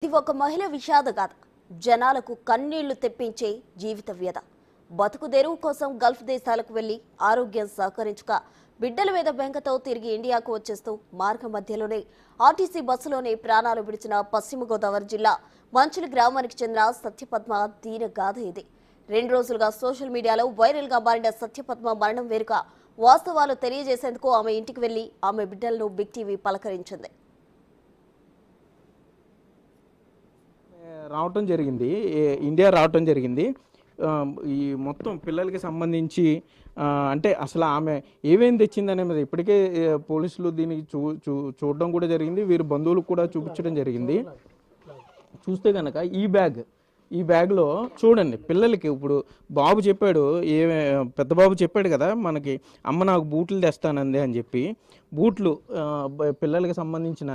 ఇది ఒక మహిళ విషాద గాథ. జనాలకు కన్నీళ్లు తెప్పించే జీవిత వ్యధ. బతుకు తెరువు కోసం గల్ఫ్ దేశాలకు వెళ్లి ఆరోగ్యం సహకరించక బిడ్డల మీద బెంగతో తిరిగి ఇండియాకు వచ్చేస్తూ మార్గ మధ్యలోనే ఆర్టీసీ బస్సులోనే ప్రాణాలు విడిచిన పశ్చిమ గోదావరి జిల్లా మంచుల గ్రామానికి చెందిన సత్యపద్మ దీన గాథ ఇది. 2 రోజులుగా సోషల్ మీడియాలో వైరల్ గా మారిన సత్యపద్మ మరణం వెనుక వాస్తవాలు తెలియజేసేందుకు ఆమె ఇంటికి వెళ్లి ఆమె బిడ్డలను బిగ్ టీవీ పలకరించింది. రావటం జరిగింది, ఇండియా రావటం జరిగింది. ఈ మొత్తం పిల్లలకి సంబంధించి అంటే అసలు ఆమె ఏమేం తెచ్చిందనే మీద ఇప్పటికే పోలీసులు దీనికి చూడడం కూడా జరిగింది. వీరి బంధువులకు కూడా చూపించడం జరిగింది. చూస్తే కనుక ఈ బ్యాగ్లో చూడండి, పిల్లలకి ఇప్పుడు బాబు చెప్పాడు, పెద్ద బాబు చెప్పాడు కదా మనకి, అమ్మ నాకు బూట్లు తెస్తానంది అని చెప్పి. బూట్లు పిల్లలకి సంబంధించిన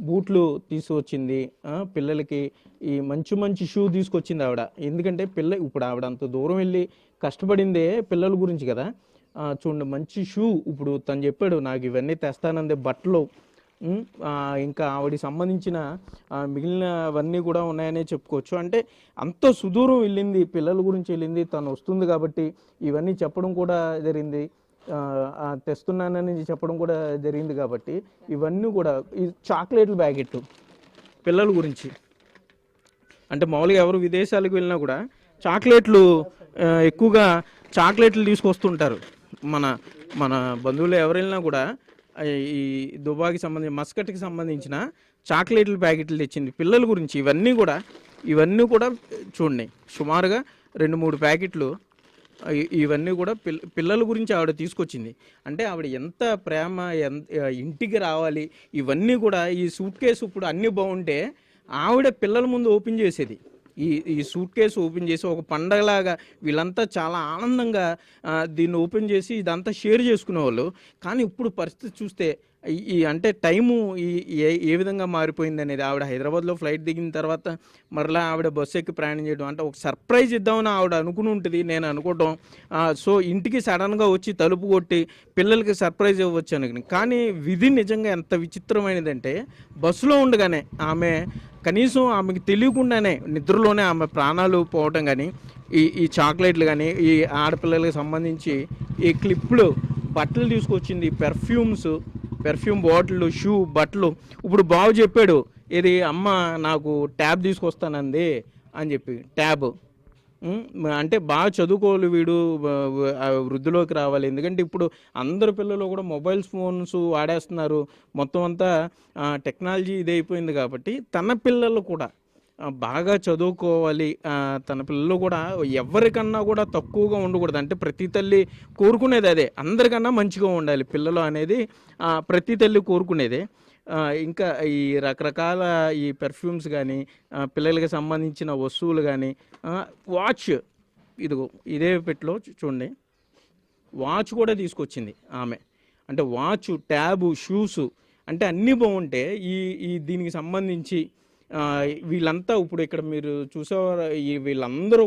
బూట్లు తీసుకొచ్చింది. పిల్లలకి ఈ మంచి షూ తీసుకొచ్చింది ఆవిడ. ఎందుకంటే ఇప్పుడు ఆవిడ అంత దూరం వెళ్ళి కష్టపడిందే పిల్లల గురించి కదా. చూడండి, మంచి షూ. ఇప్పుడు తను చెప్పాడు నాకు ఇవన్నీ తెస్తానందే, బట్టలు, ఇంకా ఆవిడకి సంబంధించిన మిగిలినవన్నీ కూడా ఉన్నాయనే చెప్పుకోవచ్చు. అంటే అంత సుదూరం వెళ్ళింది, పిల్లల గురించి వెళ్ళింది. తను వస్తుంది కాబట్టి ఇవన్నీ చెప్పడం కూడా జరిగింది, తెస్తున్నానని చెప్పడం కూడా జరిగింది. కాబట్టి ఇవన్నీ కూడా ఈ చాక్లెట్ల ప్యాకెట్ పిల్లల గురించి. అంటే మామూలుగా ఎవరు విదేశాలకు వెళ్ళినా కూడా ఎక్కువగా చాక్లెట్లు తీసుకొస్తుంటారు. మన బంధువులు ఎవరు వెళ్ళినా కూడా ఈ దుబాయ్కి సంబంధించి మస్కట్కి సంబంధించిన చాక్లెట్ల ప్యాకెట్లు తెచ్చింది పిల్లల గురించి. ఇవన్నీ కూడా చూడండి, సుమారుగా 2-3 ప్యాకెట్లు. ఇవన్నీ కూడా పిల్లల గురించి ఆవిడ తీసుకొచ్చింది. అంటే ఆవిడ ఎంత ప్రేమ, ఇంటికి రావాలి, ఇవన్నీ కూడా. ఈ సూట్ కేసు ఇప్పుడు అన్నీ బాగుంటే ఆవిడ పిల్లల ముందు ఓపెన్ చేసేది. ఈ సూట్ కేసు ఓపెన్ చేసి ఒక పండగలాగా వీళ్ళంతా చాలా ఆనందంగా దీన్ని ఓపెన్ చేసి ఇదంతా షేర్ చేసుకునేవాళ్ళు. కానీ ఇప్పుడు పరిస్థితి చూస్తే అంటే టైము ఏ విధంగా మారిపోయింది అనేది. ఆవిడ హైదరాబాద్లో ఫ్లైట్ దిగిన తర్వాత మరలా ఆవిడ బస్సు ఎక్కి ప్రయాణం చేయడం, అంటే ఒక సర్ప్రైజ్ ఇద్దామని ఆవిడ అనుకుని ఉంటుంది, నేను అనుకోవటం. సో ఇంటికి సడన్గా వచ్చి తలుపు కొట్టి పిల్లలకి సర్ప్రైజ్ ఇవ్వచ్చు అనుకుని. కానీ విధి నిజంగా ఎంత విచిత్రమైనదంటే, బస్సులో ఉండగానే కనీసం ఆమెకి తెలియకుండానే నిద్రలోనే ఆమె ప్రాణాలు పోవటం. కానీ ఈ చాక్లెట్లు కానీ, ఈ ఆడపిల్లలకి సంబంధించి ఈ క్లిప్లు, బట్టలు తీసుకొచ్చింది, పెర్ఫ్యూమ్ బాటిల్, షూ, బట్టలు. ఇప్పుడు బాబు చెప్పాడు, ఇది అమ్మ నాకు ట్యాబ్ తీసుకొస్తానంది అని చెప్పి. ట్యాబ్ అంటే బాగా చదువుకోవాలి వీడు, వృద్ధిలోకి రావాలి. ఎందుకంటే ఇప్పుడు అందరు పిల్లలు కూడా ఫోన్స్ వాడేస్తున్నారు. మొత్తం అంతా టెక్నాలజీ ఇదైపోయింది. కాబట్టి తన పిల్లలు కూడా బాగా చదువుకోవాలి. తన పిల్లలు కూడా ఎవరికన్నా కూడా తక్కువగా ఉండకూడదు. అంటే ప్రతి తల్లి కోరుకునేది అదే, అందరికన్నా మంచిగా ఉండాలి పిల్లలు అనేది ప్రతి తల్లి కోరుకునేదే. ఇంకా ఈ రకరకాల ఈ పెర్ఫ్యూమ్స్ కానీ, పిల్లలకి సంబంధించిన వస్తువులు కానీ, వాచ్, ఇదే పెట్టిలో చూడండి, వాచ్ కూడా తీసుకొచ్చింది ఆమె. అంటే వాచ్, ట్యాబు, షూస్, అంటే అన్నీ బాగుంటే దీనికి సంబంధించి వీళ్ళంతా ఇప్పుడు ఇక్కడ మీరు చూసేవారు, వీళ్ళందరూ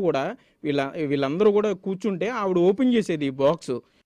కూడా కూర్చుంటే ఆవిడ ఓపెన్ చేసేది ఈ బాక్స్.